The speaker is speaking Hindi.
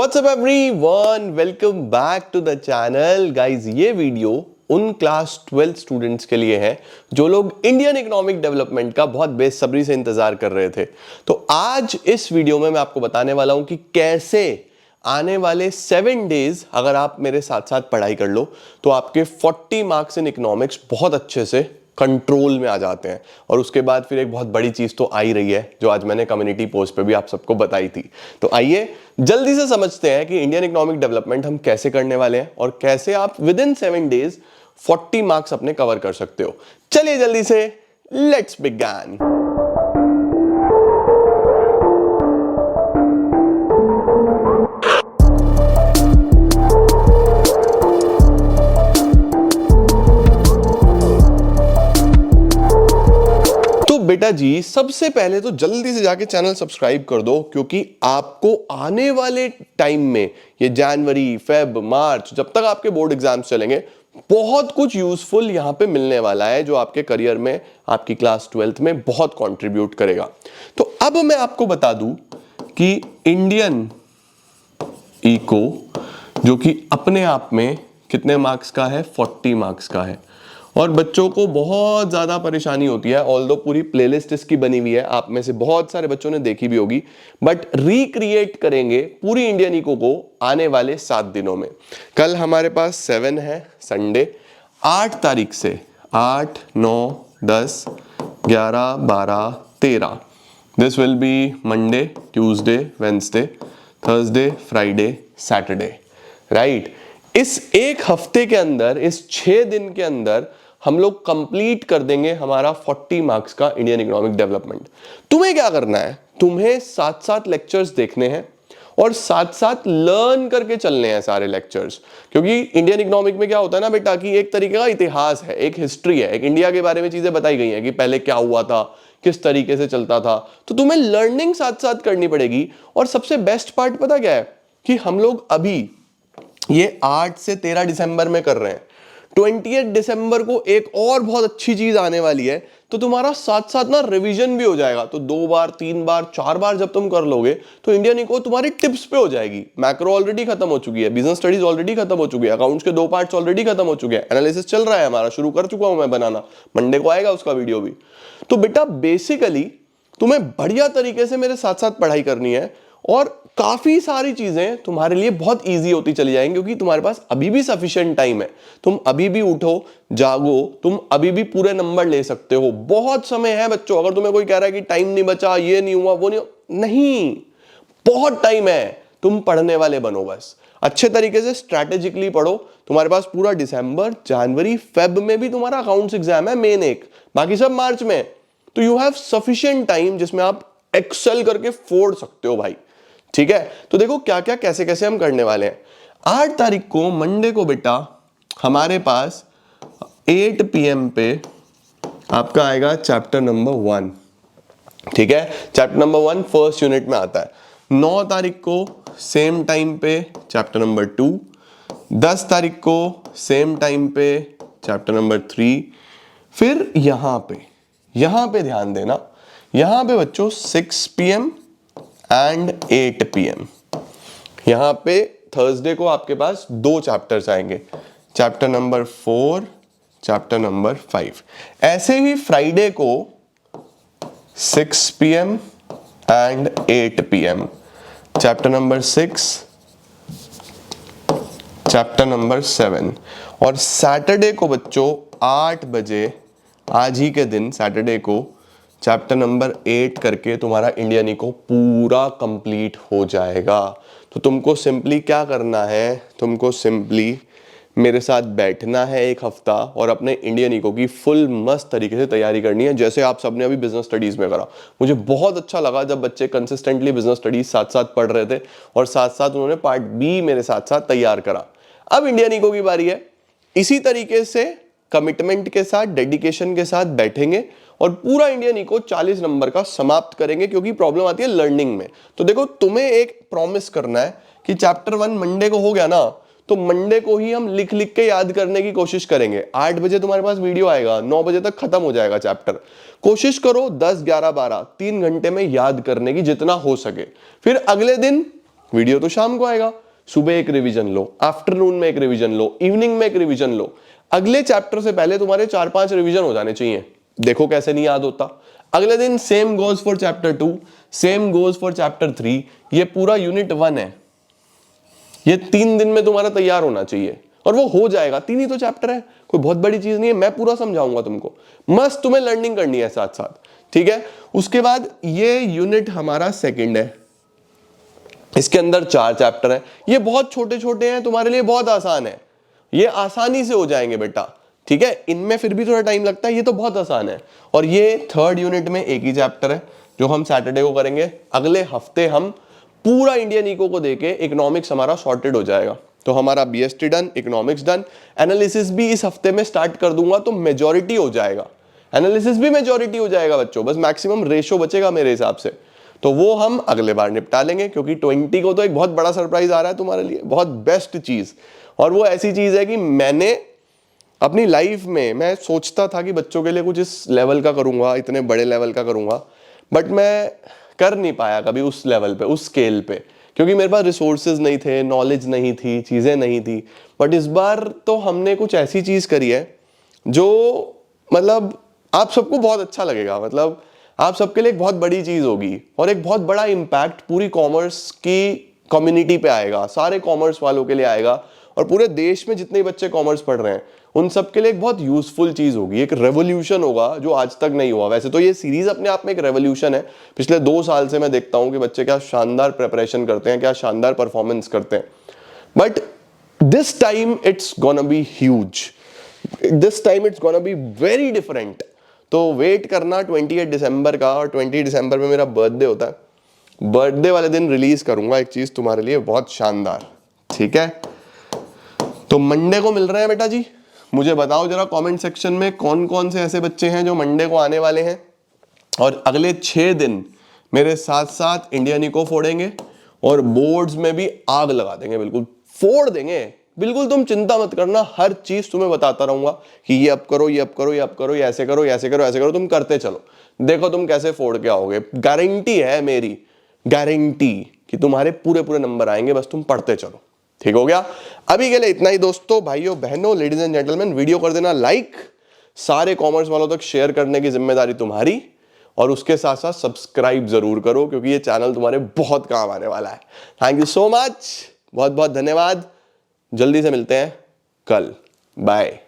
WhatsApp everyone, welcome back to the channel guys. ये वीडियो उन क्लास 12 स्टूडेंट्स के लिए है जो लोग इंडियन इकोनॉमिक डेवलपमेंट का बहुत बेसब्री से इंतजार कर रहे थे। तो आज इस वीडियो में मैं आपको बताने वाला हूं कि कैसे आने वाले 7 डेज अगर आप मेरे साथ साथ पढ़ाई कर लो तो आपके 40 मार्क्स इन इकोनॉमिक्स बहुत अच्छे से कंट्रोल में आ जाते हैं। और उसके बाद फिर एक बहुत बड़ी चीज तो आ ही रही है जो आज मैंने कम्युनिटी पोस्ट पे भी आप सबको बताई थी। तो आइए जल्दी से समझते हैं कि इंडियन इकोनॉमिक डेवलपमेंट हम कैसे करने वाले हैं और कैसे आप विद इन 7 डेज 40 मार्क्स अपने कवर कर सकते हो। चलिए जल्दी से लेट्स बिगिन। बेटा जी, सबसे पहले तो जल्दी से जाके चैनल सब्सक्राइब कर दो, क्योंकि आपको आने वाले टाइम में ये जनवरी, फेब, मार्च, जब तक आपके बोर्ड एग्जाम्स चलेंगे, बहुत कुछ यूजफुल यहां पे मिलने वाला है जो आपके करियर में, आपकी क्लास 12th में बहुत कंट्रीब्यूट करेगा। तो अब मैं आपको बता दूं कि इंडियन इको जो कि अपने आप में कितने मार्क्स का है, 40 मार्क्स का है। और बच्चों को बहुत ज़्यादा परेशानी होती है, ऑल्दो पूरी प्लेलिस्ट इसकी बनी हुई है, आप में से बहुत सारे बच्चों ने देखी भी होगी, बट रिक्रिएट करेंगे पूरी इंडियन इको को आने वाले 7 दिनों में। कल हमारे पास 7 है, संडे, 8 तारीख से 8, 9, 10, 11, 12, 13 this will be Monday, Tuesday, Wednesday, Thursday, Friday, Saturday, right. इस एक हफ्ते के अंदर, इस 6 दिन के अंदर हम लोग कंप्लीट कर देंगे हमारा 40 मार्क्स का इंडियन इकोनॉमिक डेवलपमेंट। तुम्हें क्या करना है, तुम्हें साथ साथ लेक्चर्स देखने हैं और साथ साथ लर्न करके चलने हैं सारे लेक्चर्स। क्योंकि इंडियन इकोनॉमिक में क्या होता है ना बेटा, कि एक तरीके का इतिहास है, एक हिस्ट्री है, एक इंडिया के बारे में चीजें बताई गई हैं कि पहले क्या हुआ था, किस तरीके से चलता था। तो तुम्हें लर्निंग साथ साथ करनी पड़ेगी। और सबसे बेस्ट पार्ट पता क्या है, कि हम लोग अभी ये 8 से 13 दिसंबर में कर रहे हैं। 28 दिसंबर को एक और बहुत अच्छी चीज आने वाली है, तो तुम्हारा साथ साथ ना रिवीजन भी हो जाएगा। तो 2 बार, 3 बार, 4 बार जब तुम कर लोगे तो इंडियन इको तुम्हारी टिप्स पे हो जाएगी। मैक्रो ऑलरेडी खत्म हो चुकी है, बिजनेस स्टडीज ऑलरेडी खत्म हो चुकी है, अकाउंट्स के 2 पार्ट्स ऑलरेडी खत्म हो चुके हैं, एनालिसिस चल रहा है हमारा, शुरू कर चुका हूं मैं बनाना, मंडे को आएगा उसका वीडियो भी। तो बेटा बेसिकली तुम्हें बढ़िया तरीके से मेरे साथ साथ पढ़ाई करनी है और काफी सारी चीजें तुम्हारे लिए बहुत इजी होती चली जाएंगी, क्योंकि तुम्हारे पास अभी भी सफिशिएंट टाइम है। तुम अभी भी उठो, जागो, तुम अभी भी पूरे नंबर ले सकते हो, बहुत समय है बच्चों। अगर तुम्हें कोई कह रहा है कि टाइम नहीं बचा, ये नहीं हुआ, वो नहीं, बहुत टाइम है। तुम पढ़ने वाले बनो, बस अच्छे तरीके से स्ट्रैटेजिकली पढ़ो। तुम्हारे पास पूरा दिसंबर, जनवरी, फेब में भी तुम्हारा अकाउंट्स एग्जाम है मेन एक, बाकी सब मार्च में। तो यू हैव सफिशिएंट टाइम जिसमें आप एक्सेल करके फोड़ सकते हो भाई, ठीक है। तो देखो क्या क्या कैसे कैसे हम करने वाले हैं। 8 तारीख को मंडे को बेटा हमारे पास 8 PM पे आपका आएगा चैप्टर नंबर 1, ठीक है। चैप्टर नंबर 1 फर्स्ट यूनिट में आता है। 9 तारीख को सेम टाइम पे चैप्टर नंबर 2, 10 तारीख को सेम टाइम पे चैप्टर नंबर 3। फिर यहां पे ध्यान देना, यहां पे बच्चों 6 PM एंड 8 PM। यहां पे थर्सडे को आपके पास 2 चैप्टर्स आएंगे, चैप्टर नंबर 4, चैप्टर नंबर 5। ऐसे ही फ्राइडे को 6 PM and 8 PM, chapter number 6, chapter number 7। और सैटरडे को बच्चों 8 बजे, आज ही के दिन सैटरडे को चैप्टर नंबर 8 करके तुम्हारा इंडियन इको पूरा कंप्लीट हो जाएगा। तो तुमको सिंपली क्या करना है, तुमको सिंपली मेरे साथ बैठना है एक हफ्ता और अपने इंडियन इको की फुल मस्त तरीके से तैयारी करनी है, जैसे आप सबने अभी बिजनेस स्टडीज में करा। मुझे बहुत अच्छा लगा जब बच्चे कंसिस्टेंटली बिजनेस स्टडीज साथ साथ पढ़ रहे थे और साथ साथ उन्होंने पार्ट बी मेरे साथ साथ तैयार करा। अब इंडियन इको की बारी है। इसी तरीके से कमिटमेंट के साथ, डेडिकेशन के साथ बैठेंगे और पूरा इंडियन इको 40 नंबर का समाप्त करेंगे, क्योंकि प्रॉब्लम आती है लर्निंग में। तो देखो तुम्हें एक प्रॉमिस करना है कि चैप्टर 1 मंडे को हो गया ना, तो मंडे को ही हम लिख लिख के याद करने की कोशिश करेंगे। 8 बजे तुम्हारे पास वीडियो आएगा, 9 बजे तक खत्म हो जाएगा चैप्टर। कोशिश करो 10, 11, 12 3 घंटे में याद करने की जितना हो सके। फिर अगले दिन वीडियो तो शाम को आएगा। सुबह एक रिवीजन लो, आफ्टरनून में एक रिवीजन लो, इवनिंग में एक रिवीजन लो। अगले चैप्टर से पहले तुम्हारे 4-5 रिवीजन हो जाने चाहिए। देखो कैसे नहीं याद होता। अगले दिन same goes for chapter 2, same goes for chapter 3। ये पूरा यूनिट 1 है, ये 3 दिन में तुम्हारा तैयार होना चाहिए और वो हो जाएगा। 3 ही तो चैप्टर है, कोई बहुत बड़ी चीज नहीं है। मैं पूरा समझाऊंगा तुमको, मस्त तुम्हें लर्निंग करनी है साथ साथ, ठीक है। उसके बाद ये यूनिट हमारा सेकंड है, इसके अंदर 4 चैप्टर हैं। ये बहुत छोटे छोटे हैं, तुम्हारे लिए बहुत आसान है, ये आसानी से हो जाएंगे बेटा, ठीक है। इनमें फिर भी थोड़ा टाइम लगता है, ये तो बहुत आसान है। और ये थर्ड यूनिट में एक ही चैप्टर है जो हम सैटरडे को करेंगे। अगले हफ्ते हम पूरा इंडियन इको को देके इकोनॉमिक्स हमारा सॉर्टेड हो जाएगा। तो हमारा BST done, economics done, analysis भी इस हफ्ते में स्टार्ट कर दूंगा तो मेजॉरिटी हो जाएगा। एनालिसिस भी मेजॉरिटी हो जाएगा बच्चों, बस मैक्सिमम रेशो बचेगा मेरे हिसाब से, तो वो हम अगले बार निपटा लेंगे। क्योंकि 20 को तो एक बहुत बड़ा सरप्राइज आ रहा है तुम्हारे लिए, बहुत बेस्ट चीज। और वो ऐसी चीज है कि मैंने अपनी लाइफ में, मैं सोचता था कि बच्चों के लिए कुछ इस लेवल का करूंगा, इतने बड़े लेवल का करूंगा, बट मैं कर नहीं पाया कभी उस लेवल पे, उस स्केल पे, क्योंकि मेरे पास रिसोर्सेज नहीं थे, नॉलेज नहीं थी, चीजें नहीं थी। बट इस बार तो हमने कुछ ऐसी चीज करी है जो मतलब आप सबको बहुत अच्छा लगेगा। मतलब आप सबके लिए एक बहुत बड़ी चीज होगी और एक बहुत बड़ा इम्पैक्ट पूरी कॉमर्स की कम्युनिटी पे आएगा, सारे कॉमर्स वालों के लिए आएगा। और पूरे देश में जितने बच्चे कॉमर्स पढ़ रहे हैं उन सब के लिए एक बहुत यूजफुल चीज होगी, एक रेवोल्यूशन होगा जो आज तक नहीं हुआ। वैसे तो ये सीरीज अपने आप में एक रेवोल्यूशन है। पिछले 2 साल से मैं देखता हूं कि बच्चे क्या शानदार प्रिपरेशन करते हैं, क्या शानदार परफॉर्मेंस करते हैं। But this time it's gonna be huge, this time it's gonna be very different. तो वेट करना 28 दिसंबर का, और 20 दिसंबर में मेरा बर्थडे होता है। बर्थडे वाले दिन रिलीज करूंगा एक चीज तुम्हारे लिए बहुत शानदार, ठीक है। तो मंडे को मिल रहे हैं बेटा जी। मुझे बताओ जरा कमेंट सेक्शन में कौन कौन से ऐसे बच्चे हैं जो मंडे को आने वाले हैं और अगले 6 दिन मेरे साथ साथ इंडियन इको फोड़ेंगे और बोर्ड्स में भी आग लगा देंगे, बिल्कुल फोड़ देंगे। बिल्कुल तुम चिंता मत करना, हर चीज तुम्हें बताता रहूंगा कि ये अब करो, ये अब करो, ये अब करो, ये ऐसे करो, ये ऐसे करो, ऐसे करो। तुम करते चलो, देखो तुम कैसे फोड़ के आओगे। गारंटी है मेरी, गारंटी कि तुम्हारे पूरे पूरे नंबर आएंगे, बस तुम पढ़ते चलो। ठीक हो गया। अभी के लिए इतना ही दोस्तों, भाइयों बहनों, लेडीज एंड जेंटलमैन। वीडियो कर देना लाइक, सारे कॉमर्स वालों तक शेयर करने की जिम्मेदारी तुम्हारी, और उसके साथ साथ सब्सक्राइब जरूर करो क्योंकि ये चैनल तुम्हारे बहुत काम आने वाला है। थैंक यू सो मच, बहुत बहुत धन्यवाद। जल्दी से मिलते हैं कल, बाय।